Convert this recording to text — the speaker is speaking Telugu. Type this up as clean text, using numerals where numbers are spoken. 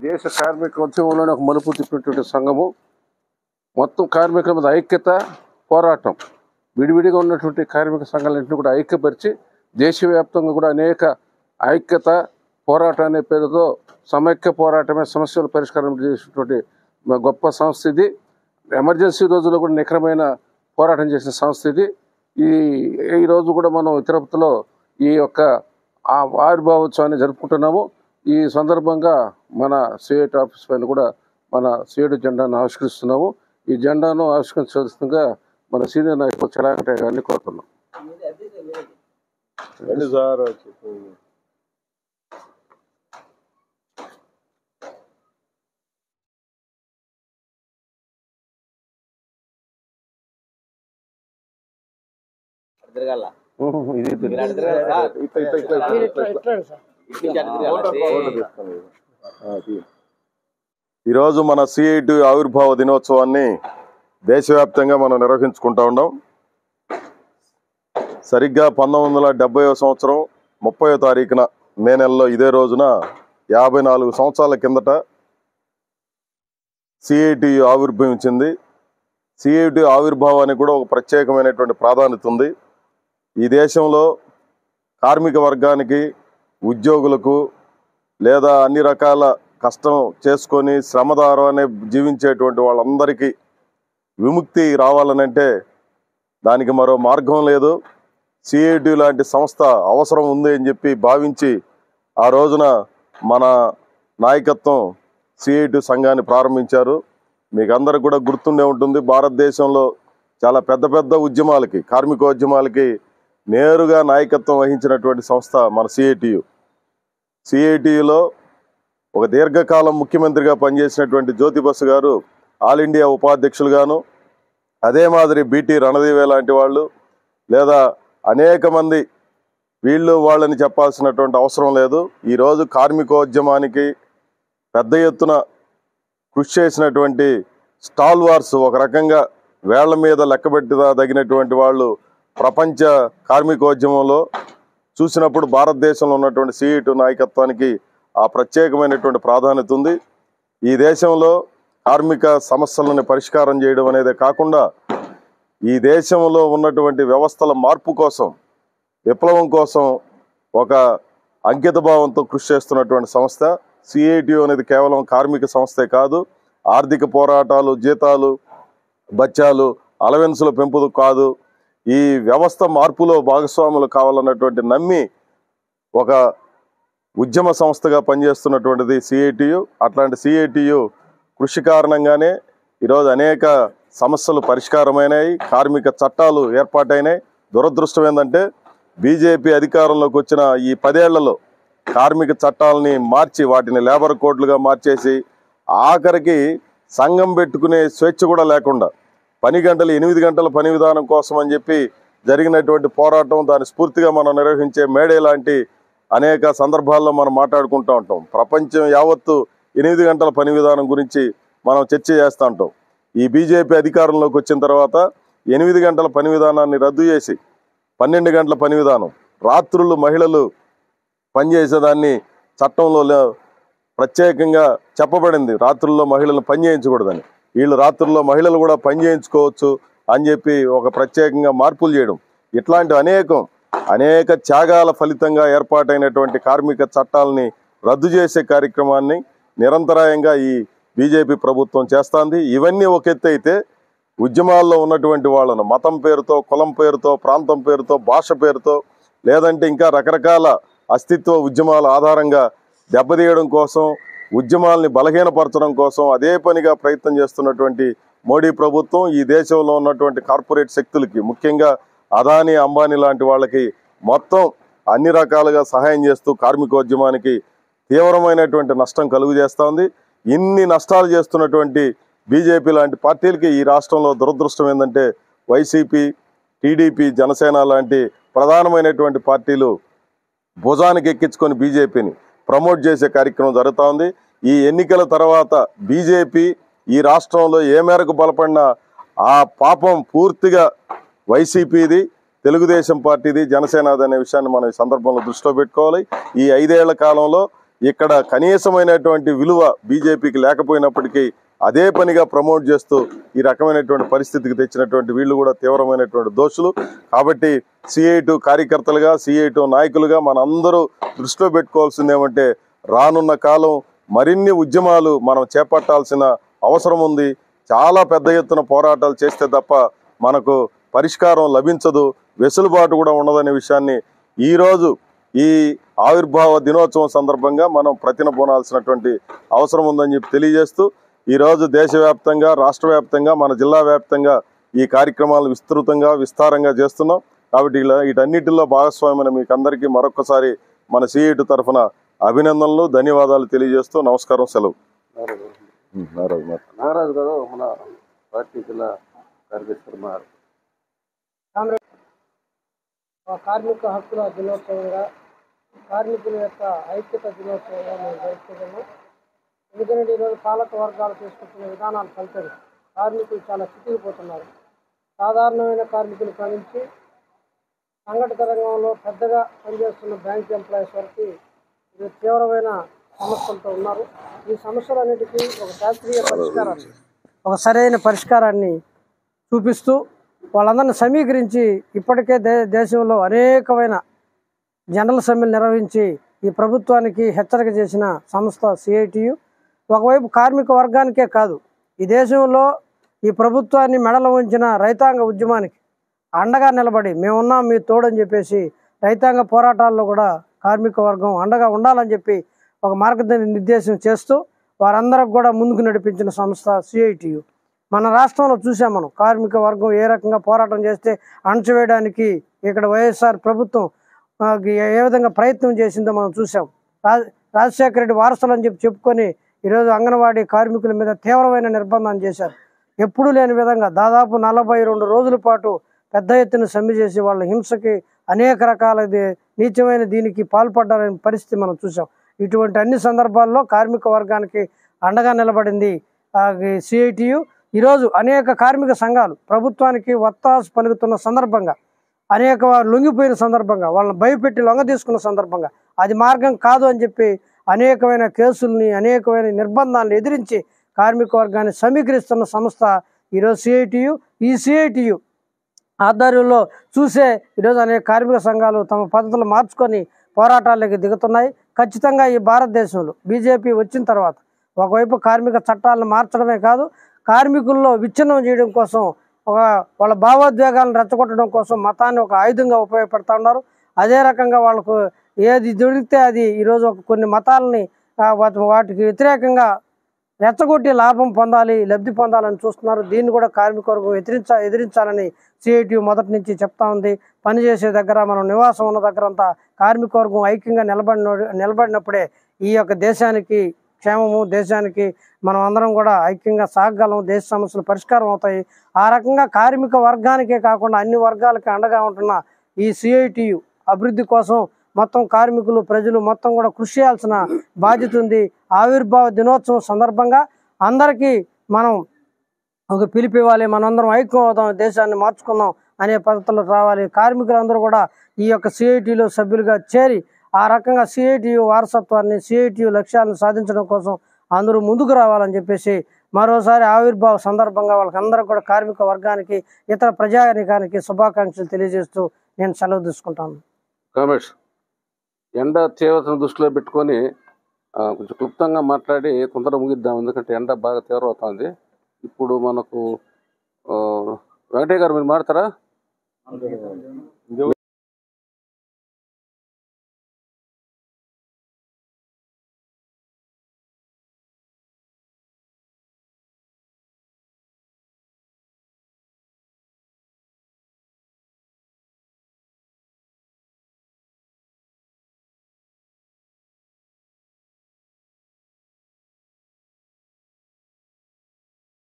దేశ కార్మిక ఉద్యమంలోనే ఒక మలుపు తిప్పినటువంటి సంఘము. మొత్తం కార్మికుల మీద ఐక్యత పోరాటం, విడివిడిగా ఉన్నటువంటి కార్మిక సంఘాలన్నింటినీ కూడా ఐక్యపరిచి దేశవ్యాప్తంగా కూడా అనేక ఐక్యత పోరాటం అనే పేరుతో సమైక్య పోరాటమే సమస్యల పరిష్కారం చేసినటువంటి గొప్ప సంస్థ ఇది. ఎమర్జెన్సీ రోజుల్లో కూడా నిఖరమైన పోరాటం చేసిన సంస్థ ఇది. ఈరోజు కూడా మనం తిరుపతిలో ఈ యొక్క ఆవిర్భావోత్సవాన్ని జరుపుకుంటున్నాము. ఈ సందర్భంగా మన సిఐటి ఆఫీస్ పైన కూడా మన సిఐటి జెండాను ఆవిష్కరిస్తున్నాము. ఈ జెండాను ఆవిష్కరించాల్సిందిగా మన సీనియర్ నాయకులు చలాంకటయ్య గారిని కోరుతున్నాం. ఈరోజు మన సిఐటి ఆవిర్భావ దినోత్సవాన్ని దేశవ్యాప్తంగా మనం నిర్వహించుకుంటా ఉన్నాం. సరిగ్గా 1970వ సంవత్సరం 30వ తారీఖున మే నెలలో ఇదే రోజున 54 సంవత్సరాల కిందట సిఐటి ఆవిర్భవించింది. సిఐటి ఆవిర్భావానికి కూడా ఒక ప్రత్యేకమైనటువంటి ప్రాధాన్యత ఉంది. ఈ దేశంలో కార్మిక వర్గానికి, ఉద్యోగులకు లేదా అన్ని రకాల కష్టం చేసుకొని శ్రమదారాన్ని జీవించేటువంటి వాళ్ళందరికీ విముక్తి రావాలనంటే దానికి మరో మార్గం లేదు. సిఐటి లాంటి సంస్థ అవసరం ఉంది అని చెప్పి భావించి ఆ రోజున మన నాయకత్వం సిఐటి సంఘాన్ని ప్రారంభించారు. మీకు అందరికి కూడా గుర్తుండే ఉంటుంది, భారతదేశంలో చాలా పెద్ద పెద్ద ఉద్యమాలకి, కార్మికోద్యమాలకి నేరుగా నాయకత్వం వహించినటువంటి సంస్థ మన సిఐటియు. సిఐటియులో ఒక దీర్ఘకాలం ముఖ్యమంత్రిగా పనిచేసినటువంటి జ్యోతి బసు గారు ఆల్ ఇండియా ఉపాధ్యక్షులుగాను, అదే మాదిరి బిటి రణదీవే లాంటి వాళ్ళు లేదా అనేక మంది, వీళ్ళు వాళ్ళని చెప్పాల్సినటువంటి అవసరం లేదు. ఈరోజు కార్మికోద్యమానికి పెద్ద ఎత్తున కృషి చేసినటువంటి స్టాల్ వార్స్, ఒక రకంగా వేళ్ల మీద లెక్కబెట్టదగినటువంటి వాళ్ళు ప్రపంచ కార్మికోద్యమంలో చూసినప్పుడు భారతదేశంలో ఉన్నటువంటి సిఐటి నాయకత్వానికి ఆ ప్రత్యేకమైనటువంటి ప్రాధాన్యత ఉంది. ఈ దేశంలో కార్మిక సమస్యలను పరిష్కారం చేయడం అనేదే కాకుండా ఈ దేశంలో ఉన్నటువంటి వ్యవస్థల మార్పు కోసం, విప్లవం కోసం ఒక అంకిత భావంతో కృషి చేస్తున్నటువంటి సంస్థ సిఐటి అనేది. కేవలం కార్మిక సంస్థే కాదు, ఆర్థిక పోరాటాలు, జీతాలు, బత్యాలు, అలవెన్సుల పెంపుదు కాదు, ఈ వ్యవస్థ మార్పులో భాగస్వాములు కావాలన్నటువంటి నమ్మి ఒక ఉద్యమ సంస్థగా పనిచేస్తున్నటువంటిది సిఐటియు. అట్లాంటి సిఐటియు కృషి కారణంగానే ఈరోజు అనేక సమస్యలు పరిష్కారమైనాయి, కార్మిక చట్టాలు ఏర్పాటైనాయి. దురదృష్టం ఏంటంటే బీజేపీ అధికారంలోకి వచ్చిన ఈ 10 ఏళ్లలో కార్మిక చట్టాలని మార్చి వాటిని లేబర్ కోడ్లుగా మార్చేసి ఆఖరికి సంఘం పెట్టుకునే స్వేచ్ఛ కూడా లేకుండా 8 గంటల పని విధానం కోసం అని చెప్పి జరిగినటువంటి పోరాటం, దాని స్ఫూర్తిగా మనం నిర్వహించే మేడే లాంటి అనేక సందర్భాల్లో మనం మాట్లాడుకుంటూ ఉంటాం. ప్రపంచం యావత్తు 8 గంటల పని విధానం గురించి మనం చర్చ చేస్తూ ఉంటాం. ఈ బీజేపీ అధికారంలోకి వచ్చిన తర్వాత 8 గంటల పని విధానాన్ని రద్దు చేసి 12 గంటల పని విధానం, రాత్రులు మహిళలు పనిచేసేదాన్ని చట్టంలో ప్రత్యేకంగా చెప్పబడింది, రాత్రుల్లో మహిళలను పని చేయించకూడదని. వీళ్ళు రాత్రుల్లో మహిళలు కూడా పని చేయించుకోవచ్చు అని చెప్పి ఒక ప్రత్యేకంగా మార్పులు చేయడం, ఇట్లాంటి అనేక త్యాగాల ఫలితంగా ఏర్పాటైనటువంటి కార్మిక చట్టాలని రద్దు చేసే కార్యక్రమాన్ని నిరంతరాయంగా ఈ బీజేపీ ప్రభుత్వం చేస్తుంది. ఇవన్నీ ఒక ఎత్తు అయితే ఉద్యమాల్లో ఉన్నటువంటి వాళ్ళను మతం పేరుతో, కులం పేరుతో, ప్రాంతం పేరుతో, భాష పేరుతో, లేదంటే ఇంకా రకరకాల అస్తిత్వ ఉద్యమాల ఆధారంగా దెబ్బతీయడం కోసం, ఉద్యమాల్ని బలహీనపరచడం కోసం అదే పనిగా ప్రయత్నం చేస్తున్నటువంటి మోడీ ప్రభుత్వం ఈ దేశంలో ఉన్నటువంటి కార్పొరేట్ శక్తులకి, ముఖ్యంగా అదానీ, అంబానీ లాంటి వాళ్ళకి మొత్తం అన్ని రకాలుగా సహాయం చేస్తూ కార్మికోద్యమానికి తీవ్రమైనటువంటి నష్టం కలుగు చేస్తోంది. ఇన్ని నష్టాలు చేస్తున్నటువంటి బీజేపీ లాంటి పార్టీలకి ఈ రాష్ట్రంలో దురదృష్టం ఏంటంటే వైసీపీ, టీడీపీ, జనసేన లాంటి ప్రధానమైనటువంటి పార్టీలు భుజానికి ఎక్కించుకొని బీజేపీని ప్రమోట్ చేసే కార్యక్రమం జరుగుతూ ఉంది. ఈ ఎన్నికల తర్వాత బీజేపీ ఈ రాష్ట్రంలో ఏ మేరకు బలపడినా ఆ పాపం పూర్తిగా వైసీపీది, తెలుగుదేశం పార్టీది, జనసేనది అనే విషయాన్ని మనం ఈ సందర్భంలో దృష్టిలో పెట్టుకోవాలి. ఈ 5 ఏళ్ల కాలంలో ఇక్కడ కనీసమైనటువంటి విలువ బీజేపీకి లేకపోయినప్పటికీ అదే పనిగా ప్రమోట్ చేస్తూ ఈ రకమైనటువంటి పరిస్థితికి తెచ్చినటువంటి వీళ్ళు కూడా తీవ్రమైనటువంటి దోషులు. కాబట్టి CI2 కార్యకర్తలుగా, CI2 నాయకులుగా మనందరూ దృష్టిలో పెట్టుకోవాల్సింది ఏమంటే, రానున్న కాలం మరిన్ని ఉద్యమాలు మనం చేపట్టాల్సిన అవసరం ఉంది. చాలా పెద్ద ఎత్తున పోరాటాలు చేస్తే తప్ప మనకు పరిష్కారం లభించదు, వెసులుబాటు కూడా ఉండదనే విషయాన్ని ఈరోజు ఈ ఆవిర్భావ దినోత్సవం సందర్భంగా మనం ప్రతినబూనాల్సినటువంటి అవసరం ఉందని చెప్పి తెలియజేస్తూ, ఈరోజు దేశవ్యాప్తంగా, రాష్ట్ర వ్యాప్తంగా, మన జిల్లా వ్యాప్తంగా ఈ కార్యక్రమాలు విస్తారంగా చేస్తున్నాం. కాబట్టి వీటన్నిటిలో భాగస్వామ్యమైన మీకు అందరికీ మరొకసారి మన CI2 తరఫున అభినందనలు, ధన్యవాదాలు తెలియజేస్తూ నమస్కారం, సెలవు. నాగరాజు గారు మన పార్టీ జిల్లా కార్యదర్శి. కార్మిక హక్కుల దినోత్సవంగా, కార్మికుల యొక్క ఐక్యత దినోత్సవంగా మేము జరుపుకుంటున్నాం. ఎందుకంటే ఈరోజు పాలక వర్గాలు తీసుకుంటున్న విధానాలు ఫలితంగా కార్మికులు చాలా చితికిపోతున్నారు. సాధారణమైన కార్మికులు కానించి సంఘటిత రంగంలో పెద్దగా పనిచేస్తున్న బ్యాంక్ ఎంప్లాయీస్ వరకు ఇది తీవ్రమైన సమస్యలతో ఉన్నారు. ఈ సమస్యలన్నిటికీ ఒక శాస్త్రీయ పరిష్కారాన్ని, ఒక సరైన పరిష్కారాన్ని చూపిస్తూ వాళ్ళందరినీ సమీకరించి ఇప్పటికే దేశంలో అనేకమైన జనరల్ సమ్మెలు నిర్వహించి ఈ ప్రభుత్వానికి హెచ్చరిక చేసిన సంస్థ CI2. ఒకవైపు కార్మిక వర్గానికే కాదు, ఈ దేశంలో ఈ ప్రభుత్వాన్ని మెడలు ఉంచిన రైతాంగ ఉద్యమానికి అండగా నిలబడి మేమున్నాం మీ తోడని చెప్పేసి రైతాంగ పోరాటాల్లో కూడా కార్మిక వర్గం అండగా ఉండాలని చెప్పి ఒక మార్గనిర్దేశం చేస్తూ వారందరికి కూడా ముందుకు నడిపించిన సంస్థ CI2. మన రాష్ట్రంలో చూసాం మనం కార్మిక వర్గం ఏ రకంగా పోరాటం చేస్తే అణచివేయడానికి ఇక్కడ వైఎస్ఆర్ ప్రభుత్వం ఏ విధంగా ప్రయత్నం చేసిందో మనం చూసాం. రాజశేఖర రెడ్డి వారసులు అని చెప్పుకొని ఈరోజు అంగన్వాడీ కార్మికుల మీద తీవ్రమైన నిర్బంధం చేశారు. ఎప్పుడూ లేని విధంగా దాదాపు 42 రోజుల పాటు పెద్ద ఎత్తున సమ్మె చేసి వాళ్ళ హింసకి అనేక రకాల నీచమైన దీనికి పాల్పడ్డారనే పరిస్థితి మనం చూసాం. ఇటువంటి అన్ని సందర్భాల్లో కార్మిక వర్గానికి అండగా నిలబడింది CI2. ఈరోజు అనేక కార్మిక సంఘాలు ప్రభుత్వానికి వత్తాసు పలుకుతున్న సందర్భంగా, అనేక లొంగిపోయిన సందర్భంగా, వాళ్ళని భయపెట్టి లొంగ తీసుకున్న సందర్భంగా అది మార్గం కాదు అని చెప్పి అనేకమైన కేసుల్ని, అనేకమైన నిర్బంధాలను ఎదిరించి కార్మిక వర్గాన్ని సమీకరిస్తున్న సంస్థ ఈరోజు CI2. ఈ CI2 ఆధ్వర్యంలో చూసే ఈరోజు అనేక కార్మిక సంఘాలు తమ పద్ధతులు మార్చుకొని పోరాటాలకి దిగుతున్నాయి. ఖచ్చితంగా ఈ భారతదేశంలో బీజేపీ వచ్చిన తర్వాత ఒకవైపు కార్మిక చట్టాలను మార్చడమే కాదు, కార్మికుల్లో విచ్ఛిన్నం చేయడం కోసం, వాళ్ళ భావోద్వేగాలను రెచ్చగొట్టడం కోసం మతాన్ని ఒక ఆయుధంగా ఉపయోగపడుతూ ఉన్నారు. అదే రకంగా వాళ్ళకు ఏది దొరికితే అది ఈరోజు కొన్ని మతాలని వాటికి వ్యతిరేకంగా రెచ్చగొట్టి లాభం పొందాలి, లబ్ధి పొందాలని చూస్తున్నారు. దీన్ని కూడా కార్మిక వర్గం ఎదిరించాలని CI2 మొదటి నుంచి చెప్తా ఉంది. పనిచేసే దగ్గర, మనం నివాసం ఉన్న దగ్గర అంతా కార్మిక వర్గం ఐక్యంగా నిలబడినప్పుడే ఈ యొక్క దేశానికి క్షేమము, దేశానికి మనం అందరం కూడా ఐక్యంగా సాగగలం, దేశ సమస్యలు పరిష్కారం అవుతాయి. ఆ రకంగా కార్మిక వర్గానికే కాకుండా అన్ని వర్గాలకి అండగా ఉంటున్న ఈ CI2 అభివృద్ధి కోసం మొత్తం కార్మికులు, ప్రజలు మొత్తం కూడా కృషి చేయాల్సిన బాధ్యత ఉంది. ఆవిర్భావ దినోత్సవం సందర్భంగా అందరికీ మనం ఒక పిలిపివ్వాలి, మనందరం ఐక్యం అవుదాం, దేశాన్ని మార్చుకుందాం అనే పద్ధతులు రావాలి. కార్మికులందరూ కూడా ఈ యొక్క CI2లో సభ్యులుగా చేరి ఆ రకంగా CI2 వారసత్వాన్ని, CI2 లక్ష్యాలను సాధించడం కోసం అందరూ ముందుకు రావాలని చెప్పేసి మరోసారి ఆవిర్భావ సందర్భంగా వాళ్ళకందరూ కూడా కార్మిక వర్గానికి, ఇతర ప్రజానికానికి శుభాకాంక్షలు తెలియజేస్తూ నేను సెలవు తీసుకుంటాను. రమేష్, ఎండ తీవ్రతను దృష్టిలో పెట్టుకొని కొంచెం క్లుప్తంగా మాట్లాడి కొందరు ముగిద్దాం, ఎందుకంటే ఎండ బాగా తీవ్రం అవుతుంది. ఇప్పుడు మనకు వెంకటయ్య గారు మీరు మాట్లాడతారా?